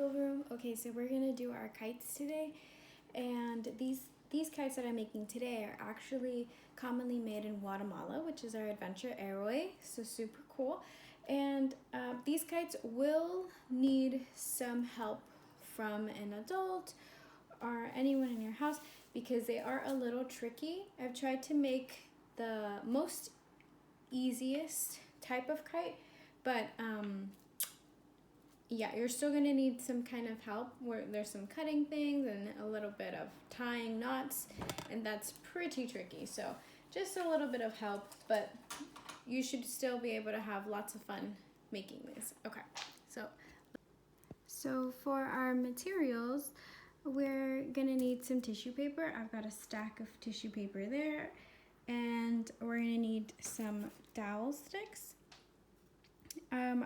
jungle room. Okay, so we're gonna do our kites today, and these kites that I'm making today are actually commonly made in Guatemala, which is our adventure airway. So super cool. And these kites will need some help from an adult or anyone in your house because they are a little tricky. I've tried to make the most easiest type of kite, but yeah, you're still gonna need some kind of help where there's some cutting things and a little bit of tying knots, and that's pretty tricky. So just a little bit of help, but you should still be able to have lots of fun making these. Okay, so for our materials, we're gonna need some tissue paper. I've got a stack of tissue paper there, and we're gonna need some dowel sticks.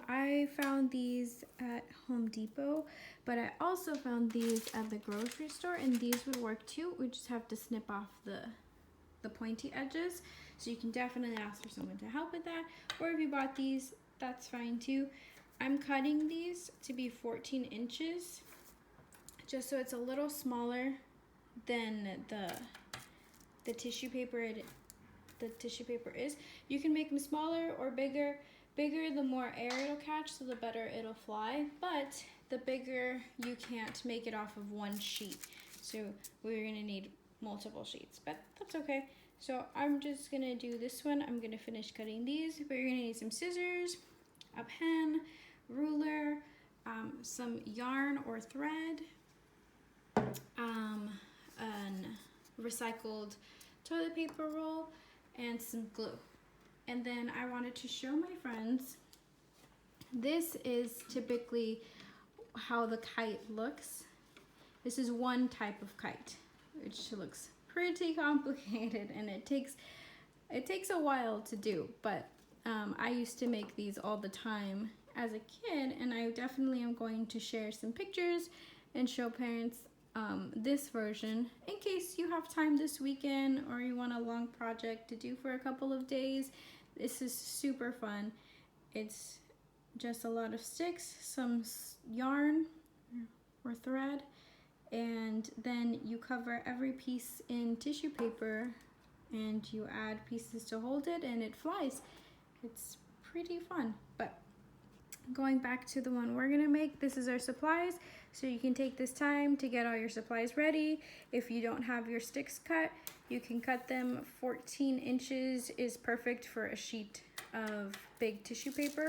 I found these at Home Depot, but I also found these at the grocery store, and these would work too. We just have to snip off the pointy edges, so you can definitely ask for someone to help with that, or if you bought these, that's fine too. I'm cutting these to be 14 inches, just so it's a little smaller than the tissue paper is. You can make them smaller or bigger. Bigger, the more air it'll catch, so the better it'll fly, but the bigger, you can't make it off of one sheet. So we're gonna need multiple sheets, but that's okay. So I'm just gonna do this one. I'm gonna finish cutting these, but you're gonna need some scissors, a pen, ruler, some yarn or thread, an recycled toilet paper roll, and some glue. And then I wanted to show my friends, this is typically how the kite looks. This is one type of kite, which looks pretty complicated, and it takes a while to do, but I used to make these all the time as a kid, and I definitely am going to share some pictures and show parents this version in case you have time this weekend or you want a long project to do for a couple of days. This is super fun. It's just a lot of sticks, some yarn or thread, and then you cover every piece in tissue paper and you add pieces to hold it and it flies. It's pretty fun. But going back to the one we're gonna make, this is our supplies. So you can take this time to get all your supplies ready. If you don't have your sticks cut, you can cut them. 14 inches is perfect for a sheet of big tissue paper.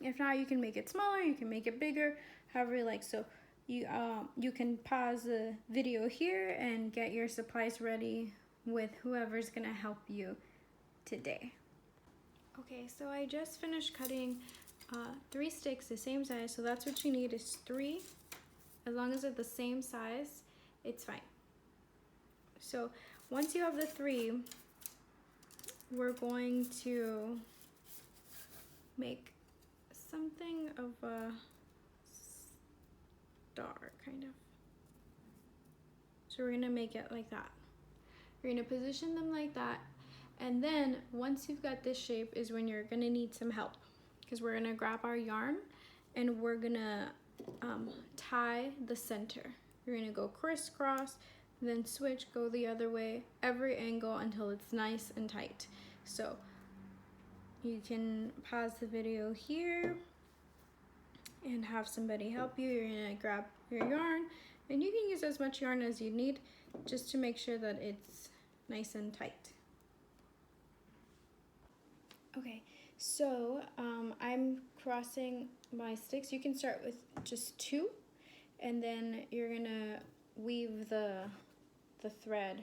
If not, you can make it smaller, you can make it bigger, however you like. So you can pause the video here and get your supplies ready with whoever's gonna help you today. Okay, so I just finished cutting 3 sticks the same size, so that's what you need is 3. As long as they're the same size, it's fine. So once you have the 3, we're going to make something of a star, kind of. So we're gonna make it like that. You're gonna position them like that, and then once you've got this shape is when you're gonna need some help, because we're gonna grab our yarn and we're gonna tie the center. You're gonna go crisscross, then switch, go the other way, every angle until it's nice and tight. So you can pause the video here and have somebody help you. You're gonna grab your yarn, and you can use as much yarn as you need just to make sure that it's nice and tight. Okay, so I'm crossing my sticks. You can start with just 2, and then you're gonna weave the thread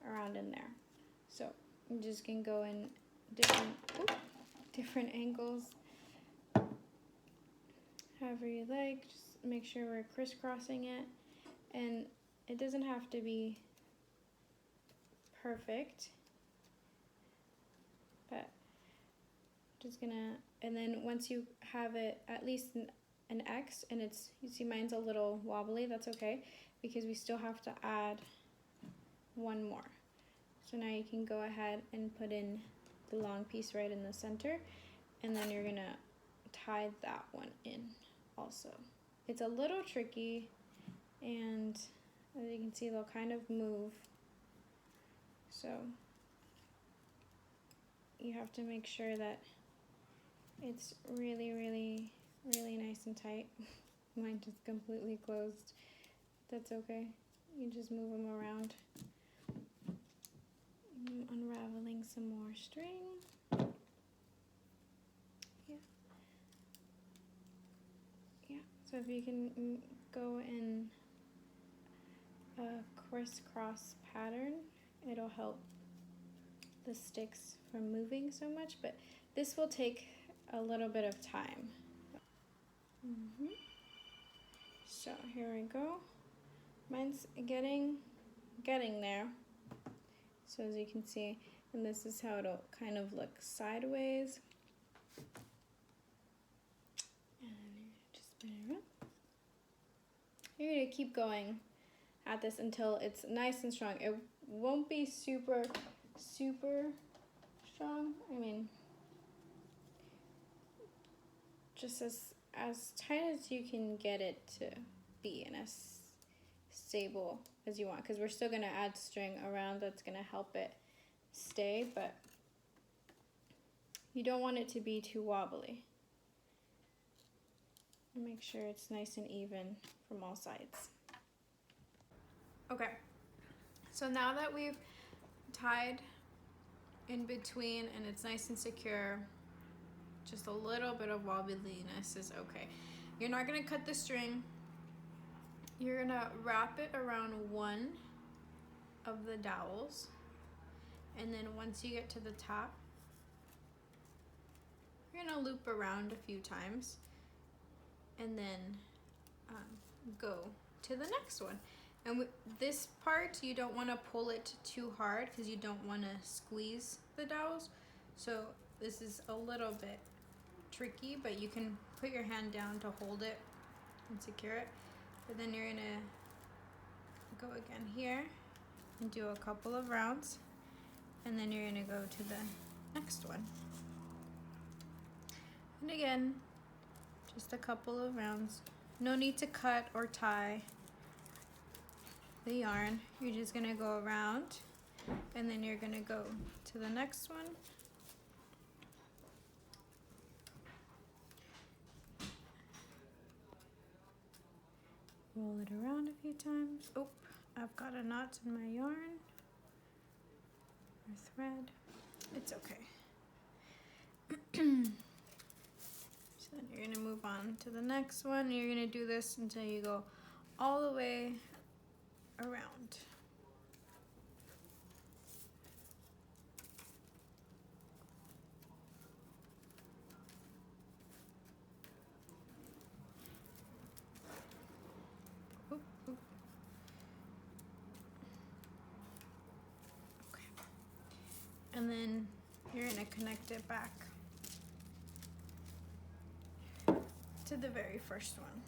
around in there. So I'm just gonna go in different angles, however you like. Just make sure we're crisscrossing it, and it doesn't have to be perfect, but just gonna, and then once you have it at least an X, and it's, you see mine's a little wobbly, that's okay, because we still have to add one more. So now you can go ahead and put in the long piece right in the center, and then you're gonna tie that one in also. it's a little tricky, and as you can see, they'll kind of move. So you have to make sure that it's really, really, really nice and tight. Mine just completely closed. That's okay. You just move them around. I'm unraveling some more string. Yeah. So if you can go in a crisscross pattern, it'll help the sticks from moving so much, but this will take a little bit of time. So here we go. Mine's getting there. So as you can see, and this is how it'll kind of look sideways. And just spin it around. You're gonna keep going at this until it's nice and strong. It won't be super strong. I mean, just as tight as you can get it to be, and as stable as you want, because we're still gonna add string around that's gonna help it stay, but you don't want it to be too wobbly. Make sure it's nice and even from all sides. Okay, so now that we've tied in between and it's nice and secure, just a little bit of wobbliness is okay. You're not gonna cut the string. You're gonna wrap it around one of the dowels, and then once you get to the top, you're gonna loop around a few times, and then go to the next one. And this part, you don't want to pull it too hard because you don't want to squeeze the dowels. So this is a little bit tricky, but you can put your hand down to hold it and secure it. But then you're gonna go again here and do a couple of rounds, and then you're gonna go to the next one. And again, just a couple of rounds. No need to cut or tie the yarn. You're just gonna go around, and then you're gonna go to the next one. Roll it around a few times. Oh, I've got a knot in my yarn or thread. It's okay. So then you're gonna move on to the next one. You're gonna do this until you go all the way around. Oop, oop. Okay. And then you're gonna connect it back to the very first one.